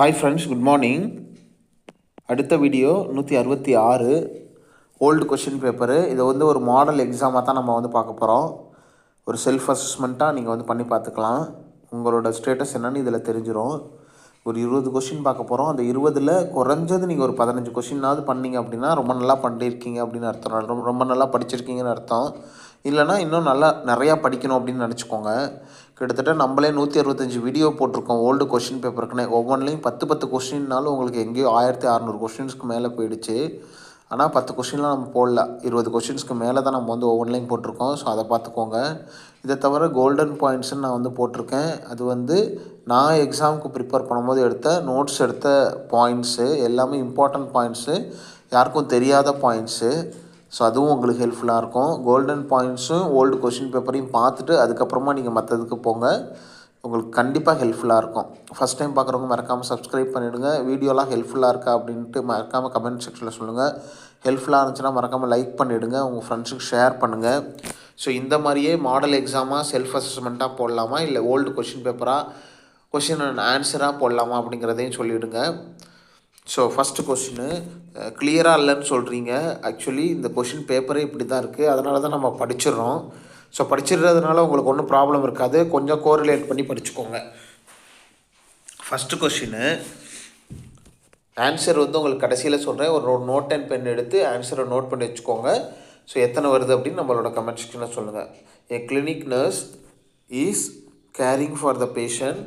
Hi friends, good morning. அடுத்த video 166 old question paper. இதை ஒரு மாடல் எக்ஸாமாக தான் நம்ம பார்க்க போகிறோம். ஒரு செல்ஃப் அசஸ்மெண்ட்டாக நீங்கள் பண்ணி பார்த்துக்கலாம். உங்களோட ஸ்டேட்டஸ் என்னன்னு இதில் தெரிஞ்சிடும். ஒரு 20 கொஷின் பார்க்க போகிறோம். அந்த 20ல் குறைஞ்சது நீங்கள் ஒரு 15 கொஷினாவது பண்ணிங்க அப்படின்னா ரொம்ப நல்லா பண்ணியிருக்கீங்க அப்படின்னு அர்த்தம். ரொம்ப நல்லா படிச்சிருக்கீங்கன்னு அர்த்தம். இல்லைனா இன்னும் நிறையா படிக்கணும் அப்படின்னு நினச்சிக்கோங்க. கிட்டத்தட்ட நம்மளே 165 வீடியோ போட்டிருக்கோம் ஓல்டு கொஷின் பேப்பருக்குன்னு. ஒவ்வொன்றிலையும் 10 கொஷின்னாலும் உங்களுக்கு எங்கேயோ 1600 கொஷின்ஸ்க்கு மேலே போயிடுச்சு. ஆனால் 10 கொஷின்லாம் நம்ம போடல, 20 கொஷின்ஸ்க்கு மேலே தான் நம்ம ஒவ்வொன்றிலையும் போட்டிருக்கோம். ஸோ அதை பார்த்துக்கோங்க. இதை தவிர கோல்டன் பாயிண்ட்ஸ்ன்னு நான் போட்டிருக்கேன். அது நான் எக்ஸாமுக்கு ப்ரிப்பேர் பண்ணும்போது நோட்ஸ் எடுத்த பாயிண்ட்ஸு எல்லாமே இம்பார்ட்டண்ட் பாயிண்ட்ஸு, யாருக்கும் தெரியாத பாயிண்ட்ஸு. ஸோ அதுவும் உங்களுக்கு ஹெல்ப்ஃபுல்லாக இருக்கும். கோல்டன் பாயிண்ட்ஸும் ஓல்டு கொஷின் பேப்பரையும் பார்த்துட்டு அதுக்கப்புறமா நீங்கள் மற்றதுக்கு போங்க. உங்களுக்கு கண்டிப்பாக ஹெல்ப்ஃபுல்லாக இருக்கும். ஃபஸ்ட் டைம் பார்க்குறவங்க மறக்காமல் சப்ஸ்கிரைப் பண்ணிவிடுங்க. வீடியோலாம் ஹெல்ப்ஃபுல்லாக இருக்கா அப்படின்ட்டு மறக்காமல் கமெண்ட் செக்ஷனில் சொல்லுங்கள். ஹெல்ப்ஃபுல்லாக இருந்துச்சுன்னா மறக்காமல் லைக் பண்ணிவிடுங்க, உங்கள் ஃப்ரெண்ட்ஸுக்கு ஷேர் பண்ணுங்கள். ஸோ இந்த மாதிரியே மாடல் எக்ஸாமாக செல்ஃப் அசஸ்மெண்ட்டாக போடலாமா, இல்லை ஓல்டு கொஷின் பேப்பராக கொஷின் அண்ட் ஆன்சராக போடலாமா அப்படிங்கிறதையும் சொல்லிவிடுங்க. ஸோ ஃபஸ்ட்டு கொஷினு கிளியராக இல்லைன்னு சொல்கிறீங்க. ஆக்சுவலி இந்த கொஷின் பேப்பரே இப்படி தான் இருக்குது. அதனால தான் நம்ம படிச்சிடுறோம். ஸோ படிச்சிடுறதுனால உங்களுக்கு ஒன்றும் ப்ராப்ளம் இருக்காது. கொஞ்சம் கோரிலேட் பண்ணி படிச்சுக்கோங்க. ஃபஸ்ட்டு கொஷினு ஆன்சர் உங்களுக்கு கடைசியில் சொல்கிறேன். ஒரு நோட் அண்ட் பென் எடுத்து ஆன்சரை நோட் பண்ணி வச்சுக்கோங்க. ஸோ எத்தனை வருது அப்படின்னு நம்மளோட கமெண்ட் செக்ஷனில் சொல்லுங்கள். A clinic nurse is caring for the patient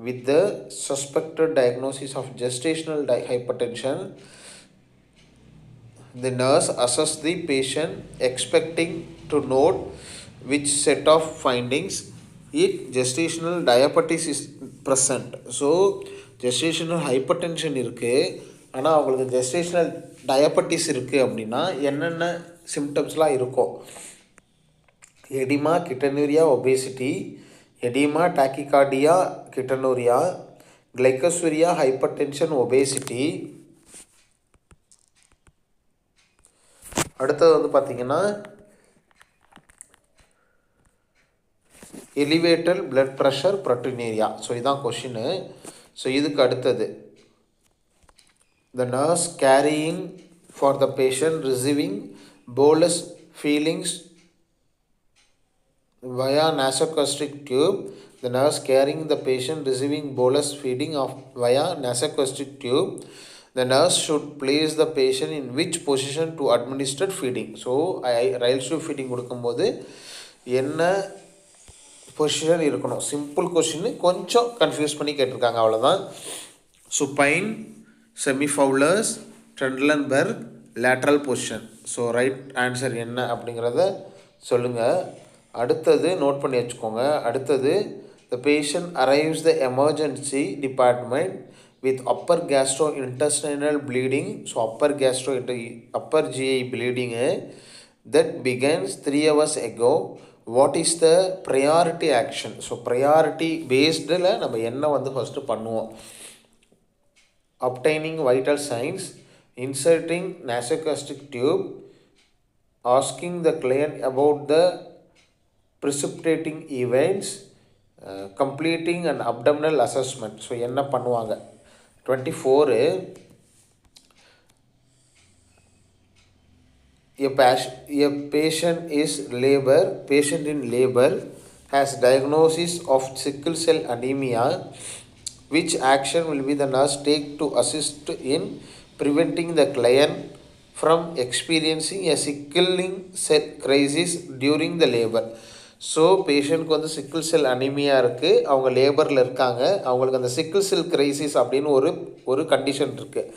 with the suspected diagnosis of gestational hypertension. The nurse assesses the patient expecting to note which set of findings if gestational diabetes is present. So gestational hypertension இருக்குது, ஆனால் அவங்களுக்கு gestational diabetes இருக்குது அப்படின்னா என்னென்ன சிம்டம்ஸ்லாம் இருக்கும்? Oedema, ketonuria, obesity, edema, tachycardia, ketonuria, glycosuria, hypertension, obesity. அடுத்தது பார்த்தீங்கன்னா elevated blood pressure, proteinuria. So இதான் கொஷினு. ஸோ இதுக்கு அடுத்தது the nurse carrying for the patient receiving bolus feelings via nasogastric tube. The nurse carrying the patient receiving bolus feeding of via nasogastric tube. The nurse should place the patient in which position to administer feeding. So rails to feeding கொடுக்கும்போது என்ன position இருக்கணும்? Simple question, கொஞ்சம் confuse பண்ணி கேட்டிருக்காங்க, அவ்வளோதான். Supine, semi Fowler's, Trendelenburg, lateral position. So right answer என்ன அப்படிங்கிறத சொல்லுங்கள். அடுத்தது நோட் பண்ணி வச்சுக்கோங்க. அடுத்தது the patient arrives the emergency department with upper gastrointestinal bleeding. So upper GI bleeding that begins 3 hours ago. What is the priority action? So priority basedல நம்ம என்ன first பண்ணுவோம்? Obtaining vital signs, inserting nasogastric tube, asking the client about the precipitating events, completing an abdominal assessment. So என்ன பண்ணுவாங்க? 24 a patient in labor has diagnosis of sickle cell anemia. Which action will be the nurse take to assist in preventing the client from experiencing a sickling cell crisis during the labor? So பேஷண்ட்க்கு sickle cell anaemia இருக்குது, அவங்க லேபரில் இருக்காங்க, அவங்களுக்கு அந்த சிக்கிள் செல் crisis அப்படின்னு ஒரு condition இருக்குது.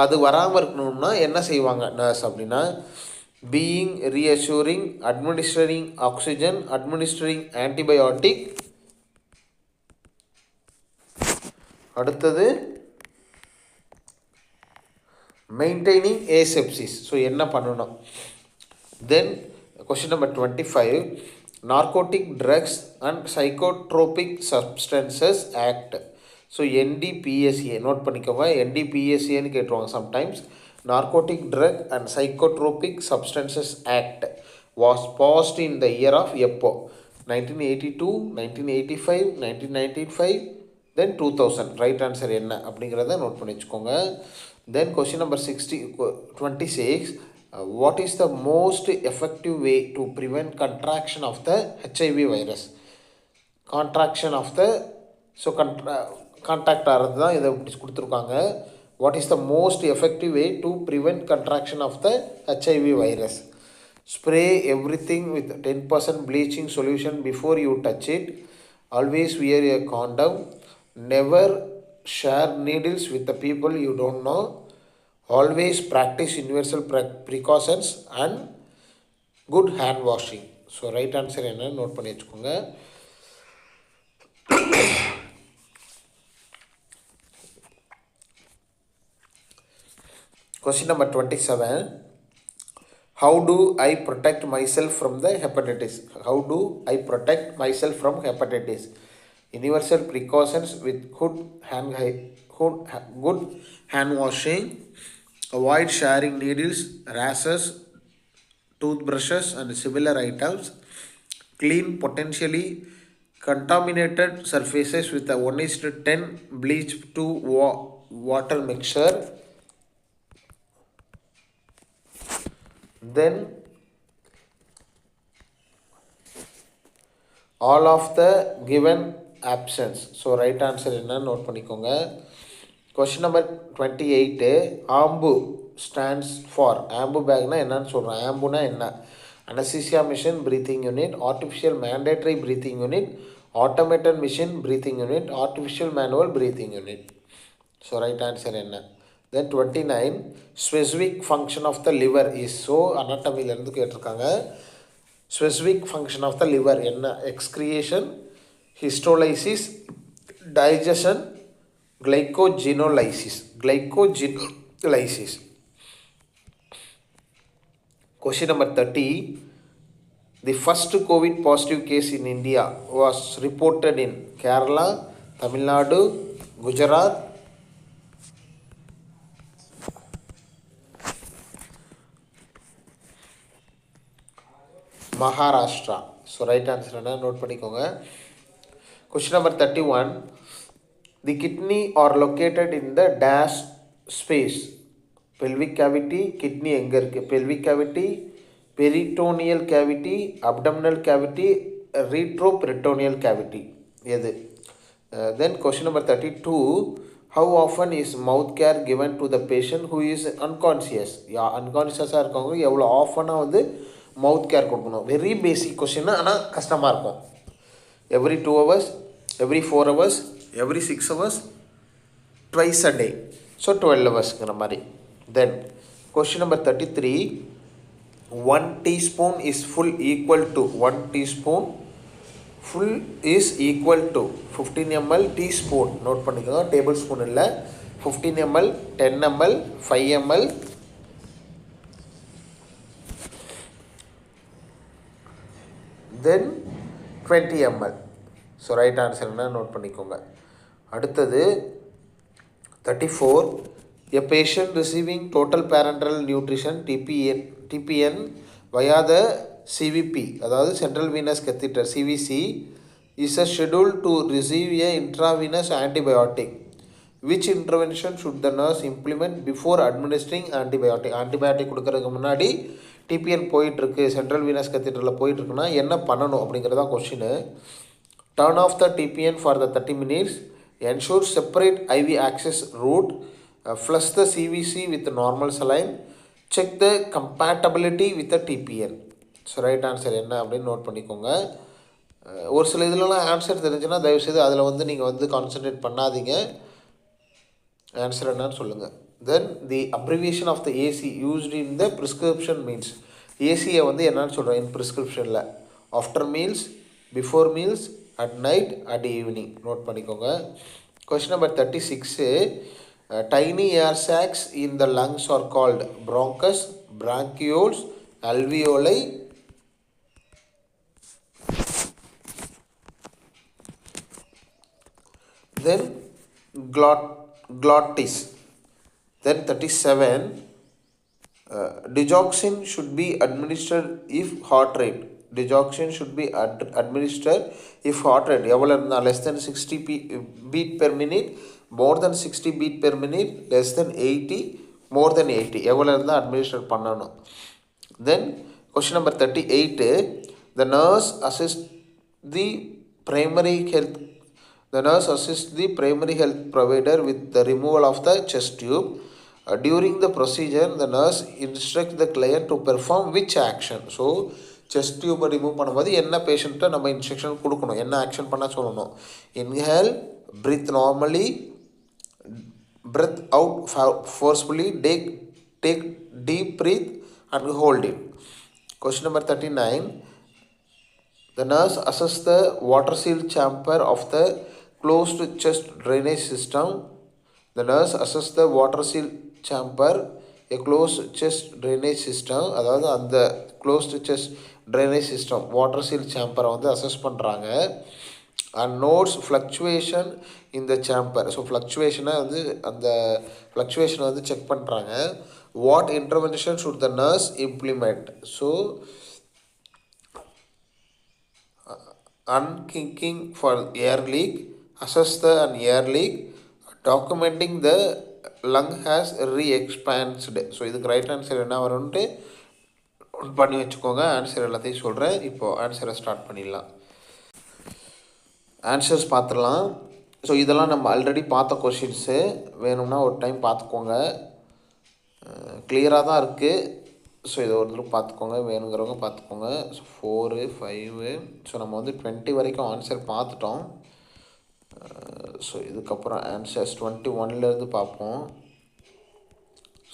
அது வராமல் இருக்கணும்னா என்ன செய்வாங்க நர்ஸ் அப்படின்னா, being reassuring, administering oxygen, administering antibiotic. அடுத்தது மெயின்டைனிங் ஏசெப்சிஸ். ஸோ என்ன பண்ணணும்? Then question number 25, Narcotic Drugs and Psychotropic Substances Act. So NDPSA note பண்ணிக்கோங்க. NDPSAன்னு கேட்டுருவாங்க sometimes. Narcotic Drug and Psychotropic Substances Act was passed in the year of எப்போ? 1982, 1985, 1995, Then 2000. Right answer என்ன அப்படிங்கிறத note பண்ணி வச்சுக்கோங்க. Then question number 26. What is the most effective way to prevent contraction of the HIV virus? Contraction of the contact ஆகிறது தான் இதை கொடுத்துருக்காங்க. What is the most effective way to prevent contraction of the HIV virus? Spray everything with 10% bleaching solution before you touch it. Always wear a condom. Never share needles with the people you don't know. Always practice universal precautions and good hand washing. So right answer என்ன note பண்ணி வச்சுக்கோங்க. Question number 27. How do I protect myself from the hepatitis? How do I protect myself from hepatitis? Universal precautions with good hand washing. Avoid sharing needles, razors, toothbrushes and similar items. Clean potentially contaminated surfaces with a 1:10 bleach to water mixture. Then all of the given absence. So right answer என்ன note பண்ணிக்கோங்க. Question number 28. AMBU stands for, AMBU பேக்னா என்னன்னு சொல்கிறேன். AMBUனா என்ன? Anesthesia machine breathing unit, artificial mandatory breathing unit, automated machine breathing unit, artificial manual breathing unit. So right answer என்ன? Then 29. Specific function of the liver is. So anatomy-லேருந்து கேட்டிருக்காங்க. Specific function of the liver என்ன? Excretion, histolysis, digestion, glycogenolysis. Question number 30. The first COVID positive case in India was reported in Kerala, Tamil Nadu, Gujarat, Maharashtra. So right answer என்ன note பண்ணிக்கோங்க. Question number 31. The kidney are located in the dash space. Pelvic cavity. Kidney எங்கே இருக்குது? Pelvic cavity, peritoneal cavity, abdominal cavity, retroperitoneal cavity. எது? Then question number 32. How often is mouth care given to the patient who is unconscious? அன்கான்சியஸாக இருக்கவங்க எவ்வளோ ஆஃபனாக வந்து மவுத் care கொடுக்கணும். Very basic question, ஆனால் கஷ்டமாக இருக்கும். every 2 hours, every 4 hours, every 6 hours, twice a day. So 12 hours-ங்கிற மாதிரி. Then question number 33. 1 teaspoon is full equal to 1 teaspoon full is equal to 15 ml teaspoon. Note பண்ணிக்கோங்க. Table spoon இல்லை. 15 ml, 10 ml, 5 ml, then 20 ml. So right answer என்ன note பண்ணிக்கோங்க. அடுத்தது 34. A patient receiving total parenteral nutrition TPN via the CVP, அதாவது central venous catheter CVC, is scheduled to receive a intravenous antibiotic. Which intervention should the nurse implement before administering antibiotic? Antibiotic கொடுக்கறதுக்கு முன்னாடி டிபிஎன் போயிட்டுருக்கு, central Venus கத்தீட்ரலில் போயிட்டுருக்குன்னா என்ன பண்ணணும் அப்படிங்கிறதான் question. Turn off the TPN for the 30 minutes. Ensure separate IV access route. Flush the CVC with normal saline. Check the compatibility with the TPN. So right answer என்ன அப்படின்னு note பண்ணிக்கோங்க. ஒரு சில இதிலலாம் answer தெரிஞ்சுன்னா தயவுசெய்து அதில் வந்து நீங்கள் வந்து கான்சன்ட்ரேட் பண்ணாதீங்க. ஆன்சர் என்னன்னு சொல்லுங்கள். Then the abbreviation of the AC used in the prescription means. ஏசியை வந்து என்னன்னு சொல்கிறேன் இன் ப்ரிஸ்கிரிப்ஷனில்? After meals, before meals, at night, at evening. Note பண்ணிக்கோங்க. Question number 36. Tiny air sacs in the lungs are called bronchus, bronchioles, alveoli, then glottis. Then 37. Digoxin should be administered if heart rate. digoxin should be administered if heart rate எவ்வளோ இருந்தால் less than 60 beat per minute, more than 60 beat per minute, less than 80, more than 80 எவ்வளோ இருந்தால் administer பண்ணணும். Then question number 38, the nurse assists the primary health provider with the removal of the chest tube. During the procedure, the nurse instructs the client to perform which action? So, chest tube remove பண்ணும்போது என்ன பேஷண்ட்டை நம்ம instruction கொடுக்கணும், என்ன action பண்ண சொல்லணும்? Inhale, breathe normally, breath out forcefully, take deep breath and hold it. Question number 39, the nurse assesses the water seal chamber of the closed chest drainage system. The nurse assesses the water seal chamber, a closed chest drainage system, அதாவது அந்த closed chest drainage system water seal chamber வந்து assess பண்ணுறாங்க. and notes fluctuation in the chamber. So ஃப்ளக்சுவேஷனை வந்து அந்த ஃப்ளக்சுவேஷனை வந்து check பண்ணுறாங்க. what intervention should the nurse implement? So unkinking for air leak, assess the air leak, documenting the lung has re-expanded. So இதுக்கு right answer என்ன வரும்ன்ட்டு பண்ணி வச்சுக்கோங்க. Answer எல்லாத்தையும் சொல்கிறேன். இப்போது ஆன்சரை ஸ்டார்ட் பண்ணிடலாம். ஆன்சர்ஸ் பார்த்துடலாம். ஸோ இதெல்லாம் நம்ம ஆல்ரெடி பார்த்த கொஷின்ஸு, வேணும்னா ஒரு டைம் பார்த்துக்கோங்க. கிளியராக தான் இருக்குது. ஸோ இதை ஒரு தடவை பார்த்துக்கோங்க, வேணுங்கிறவங்க பார்த்துக்கோங்க. ஸோ 4, 5, ஸோ நம்ம வந்து 20 வரைக்கும் ஆன்சர் பார்த்துட்டோம். ஸோ இதுக்கப்புறம் ஆன்சர்ஸ் 21லேருந்து பார்ப்போம்.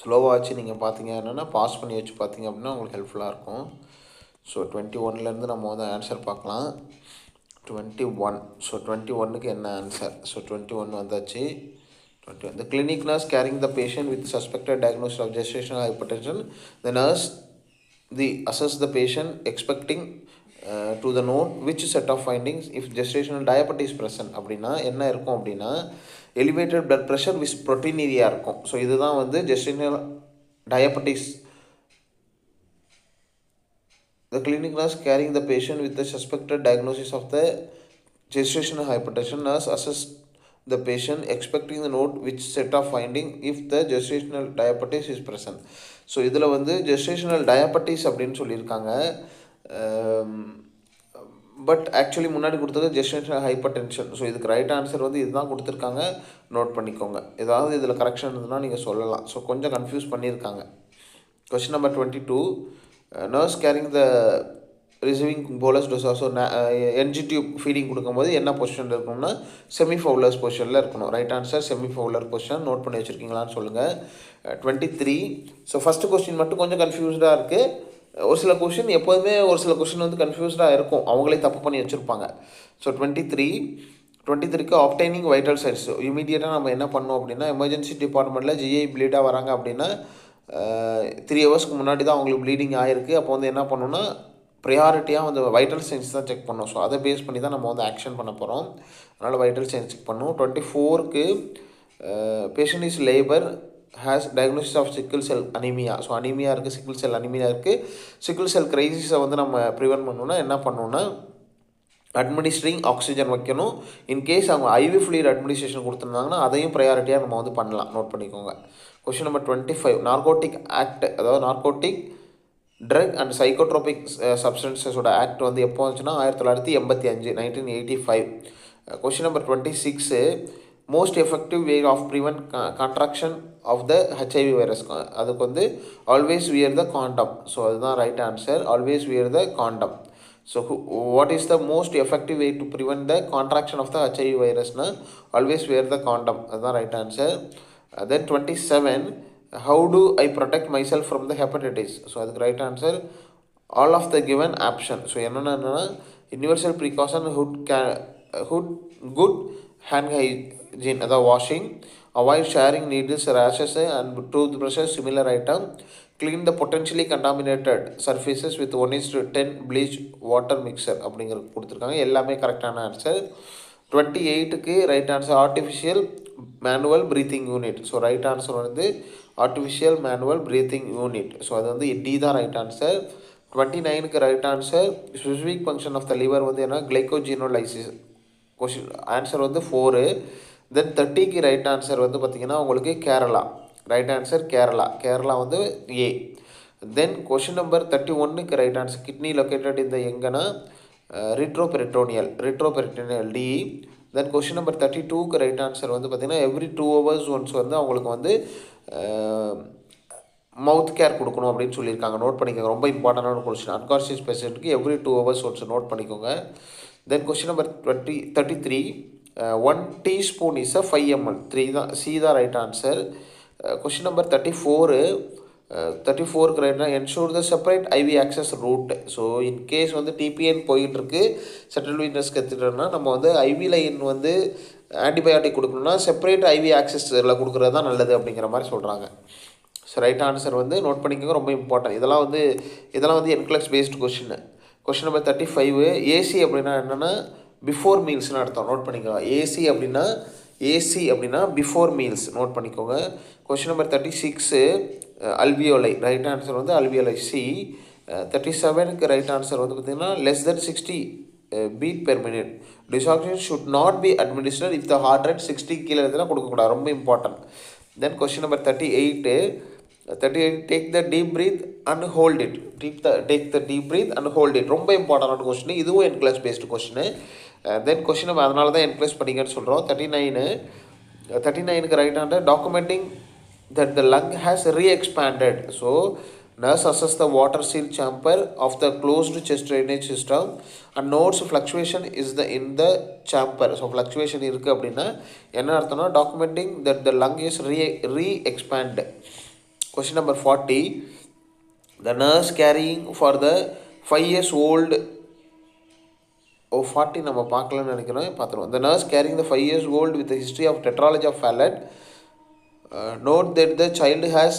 ஸ்லோவாக வச்சு நீங்கள் பார்த்தீங்க என்னென்னா பாஸ் பண்ணி வச்சு பார்த்தீங்க அப்படின்னா உங்களுக்கு ஹெல்ப்ஃபுல்லாக இருக்கும். ஸோ 21லேருந்து நம்ம வந்து ஆன்சர் பார்க்கலாம். 21, ஸோ 21க்கு என்ன ஆன்சர்? ஸோ 21 வந்தாச்சு. 21, the clinic nurse carrying the patient with suspected diagnosis of gestational hypertension, the nurse assess the patient expecting to the note which set of findings if gestational diabetes present. அப்படின்னா என்ன இருக்கும் அப்படின்னா elevated blood pressure with proteinuria இருக்கும். So இதுதான் வந்து gestational diabetes. The clinic nurse carrying the patient with the suspected diagnosis of the gestational hypertension, nurse assess the patient expecting the note which set of finding if the gestational diabetes is present. So இதில் வந்து gestational diabetes அப்படின்னு சொல்லியிருக்காங்க. But actually முன்னாடி கொடுத்தது gestational hyper tension. So இதுக்கு right answer வந்து இதுதான் கொடுத்துருக்காங்க, நோட் பண்ணிக்கோங்க. ஏதாவது இதில் கரெக்ஷன் இருந்ததுன்னா நீங்கள் சொல்லலாம். ஸோ கொஞ்சம் கன்ஃபியூஸ் பண்ணியிருக்காங்க. Question number 22, nurse caring the receiving bolus dose. So NG tube feeding கொடுக்கும்போது என்ன பொசிஷனில் இருக்கணும்னா செமி ஃபவுலர்ஸ் பொசிஷனில் இருக்கணும். Right answer semi Fowler position. Note பண்ணி வச்சுருக்கீங்களான்னு சொல்லுங்கள். 23, ஸோ ஃபஸ்ட்டு கொஸ்டின் மட்டும் கொஞ்சம் கன்ஃபியூஸ்டாக இருக்குது. ஒரு சில கொஷின் எப்போதுமே ஒரு சில கொஷின் வந்து கன்ஃபியூஸ்டாக இருக்கும், அவங்களே தப்பு பண்ணி வச்சுருப்பாங்க. ஸோ 23க்கு ஆப்டைனிங் வைட்டல் சைன்ஸ். இமீடியட்டாக நம்ம என்ன பண்ணோம் அப்படின்னா எமர்ஜென்சி டிபார்ட்மெண்ட்டில் ஜிஐ ப்ளீடாக வராங்க அப்படின்னா 3 ஹவர்ஸ்க்கு முன்னாடி தான் அவங்களுக்கு ப்ளீடிங் ஆகிருக்கு. அப்போ வந்து என்ன பண்ணணும்னா ப்ரையாரிட்டியாக வந்து வைட்டல் சைன்ஸ் தான் செக் பண்ணோம். ஸோ அதை பேஸ் பண்ணி தான் நம்ம வந்து ஆக்ஷன் பண்ண போகிறோம். அதனால் வைட்டல் சைன்ஸ் செக் பண்ணணும். 24க்கு patient is labour has diagnosis of sickle cell anemia. So anaemia இருக்குது, சிக்கிள் செல் அனீமியா இருக்குது. சிக்கிள் செல் கிரைசிஸை வந்து நம்ம ப்ரிவென்ட் பண்ணணும்னா என்ன பண்ணணும்னா அட்மினிஸ்ட்ரிங் ஆக்சிஜன் வைக்கணும். இன்கேஸ் அவங்க ஐவி ஃப்ளூயிட் அட்மினிஸ்ட்ரேஷன் கொடுத்துருந்தாங்கன்னா அதையும் ப்ரையாரிட்டியாக நம்ம வந்து பண்ணலாம். நோட் பண்ணிக்கோங்க. கொஸ்டின் நம்பர் 25, நார்கோட்டிக் ஆக்ட், அதாவது நார்கோட்டிக் ட்ரக் அண்ட் சைக்கோட்ரோபிக் சப்ஸ்டன்சஸோட ஆக்ட் வந்து எப்போ வந்துச்சுன்னா 1985, 1985. Question number 26, most effective way of prevent contraction of the HIV virus. அதுக்கு வந்து always wear the condom. So அதுதான் right answer, always wear the condom. So what is the most effective way to prevent the contraction of the HIV virusனா always wear the condom. அதுதான் right answer. Then 27, how do I protect myself from the hepatitis? So அதுக்கு right answer all of the given option. So என்னென்னா universal precaution, good hand hygiene, அதாவது washing, avoid sharing needles, razors and tooth brushes, similar item, clean the potentially contaminated surfaces with 1:10 bleach water mixer அப்படிங்கிறது கொடுத்துருக்காங்க. எல்லாமே கரெக்டான answer. 28க்கு right answer artificial manual breathing unit. So right answer வந்து artificial manual breathing unit. So அது வந்து D தான் right answer. 29க்கு right answer specific function of the liver வந்து என்ன கிளைகோஜினோலைசிஸ். கொஷின் ஆன்சர் வந்து 4. தென் 30க்கு ரைட் ஆன்சர் வந்து பார்த்திங்கன்னா உங்களுக்கு கேரளா. ரைட் ஆன்சர் கேரளா வந்து ஏ. தென் கொஷின் நம்பர் 31க்கு ரைட் ஆன்சர் கிட்னி லொக்கேட்டட் இந்த எங்கன்னா retroperitoneal D. Then question number 32க்கு ரைட் ஆன்சர் வந்து பார்த்திங்கன்னா எவ்ரி 2 hours ஒன்ஸ் வந்து அவங்களுக்கு வந்து மவுத் கேர் கொடுக்கணும் அப்படின்னு சொல்லியிருக்காங்க. நோட் பண்ணிக்கோங்க, ரொம்ப இம்பார்ட்டண்டான கொஸ்டின். அன்கான்ஷியஸ் பேஷண்ட்டுக்கு எவ்ரி 2 hours ஒன்ஸ் நோட் பண்ணிக்கோங்க. Then question number 33 1 teaspoon is a 5 ml. 3 தான், சி தான் ரைட் ஆன்சர். கொஸ்டின் நம்பர் 34க்கு ரைட்னா ensure the separate IV access route. So in case வந்து டிபிஎன் போயிட்டுருக்கு, சென்ட்ரல் வீனஸ் கற்றுட்டோம்னா நம்ம வந்து ஐவி லைன் வந்து ஆன்டிபயோட்டிக் கொடுக்கணும்னா செப்பரேட் ஐவி ஆக்சஸில் கொடுக்குறது தான் நல்லது அப்படிங்கிற மாதிரி சொல்கிறாங்க. ஸோ ரைட் ஆன்சர் வந்து நோட் பண்ணிக்கோங்க, ரொம்ப இம்பார்ட்டன்ட். இதெல்லாம் வந்து NCLEX based question. Question number 35 AC அப்படின்னா என்னென்னா பிஃபோர் மீல்ஸ்னு அர்த்தம். நோட் பண்ணிக்கோங்க. ஏசி அப்படின்னா பிஃபோர் மீல்ஸ். நோட் பண்ணிக்கோங்க. Question number 36 alveoli. Right answer வந்து அல்வியோலை சி. 37க்கு ரைட் ஆன்சர் வந்து பார்த்திங்கன்னா less than 60 beat per minute. Desoxygenation should not be administered if the heart rate 60 கீழே இருந்தால் கொடுக்கக்கூடாது, ரொம்ப important. Then question number 38 take the deep breath and hold it. Take the deep breath and hold it. ரொம்ப இம்பார்ட்டன்டான question, இதுவும் NCLEX based question. Then question நம்ம அதனால தான் என்க்ளஸ் பண்ணிங்கன்னு சொல்கிறோம். 39க்கு right answer documenting that the lung has re-expanded. So nurse assess the water seal chamber of the closed chest drainage system and notes fluctuation is in the chamber. So fluctuation இருக்குது அப்படின்னா என்ன அர்த்தம்னா documenting that the lung is re-expand. Question number 40 the nurse carrying for the 5 years old 40 நம்ம பார்க்கலன்னு நினைக்கிறோம், பார்த்துருவோம். The nurse carrying the 5 years old with the history of tetralogy of Fallot. Note that the child has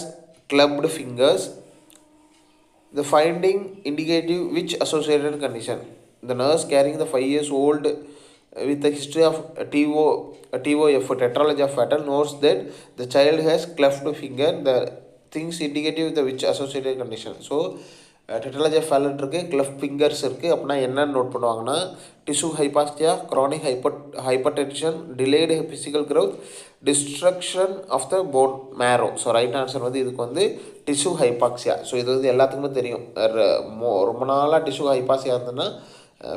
clubbed fingers. The finding indicative which associated condition. The nurse carrying the 5 years old with the history of TOF, tetralogy of Fallot, notes that the child has cleft finger. The things indicative with the which associated condition. So tetralogy of Fallot இருக்குது, cleft fingers இருக்குது. அப்படின்னா என்னன்னு note பண்ணுவாங்கன்னா tissue hypoxia, chronic hypertension, delayed physical growth, destruction of the bone marrow. So right answer வந்து இதுக்கு வந்து tissue hypoxia. So இது வந்து எல்லாத்துக்குமே தெரியும். ரொம்ப நாளாக டிஷ்யூ ஹைபாக்சியா இருந்ததுன்னா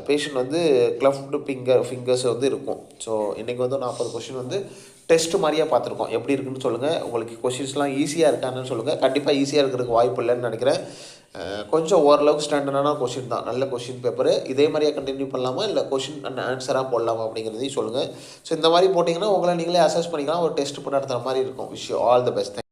பேஷண்ட் வந்து கிளஃப்டு ஃபிங்கர்ஸ் வந்து இருக்கும். ஸோ இன்றைக்கி வந்து 40 கொஷின் வந்து டெஸ்ட்டு மாதிரியாக பார்த்துருக்கோம். எப்படி இருக்குன்னு சொல்லுங்கள். உங்களுக்கு கொஷின்ஸ்லாம் ஈஸியாக இருக்கான்னு சொல்லுங்கள். கண்டிப்பாக ஈஸியாக இருக்கிறதுக்கு வாய்ப்பு இல்லைன்னு நினைக்கிறேன். கொஞ்சம் ஓரளவுக்கு ஸ்டாண்டர்டான கொஷின் தான், நல்ல கொஷின் பேப்பரு. இதே மாதிரியே கண்டினியூ பண்ணலாமா இல்லை கொஷின் அண்ட் ஆன்சராக போடலாமா அப்படிங்கிறதையும் சொல்லுங்கள். ஸோ இந்த மாதிரி போட்டிங்கன்னா உங்களை நீங்களே அசஸ் பண்ணிக்கலாம், ஒரு டெஸ்ட் பண்ண நடத்துகிற மாதிரி இருக்கும். Wish you all the best.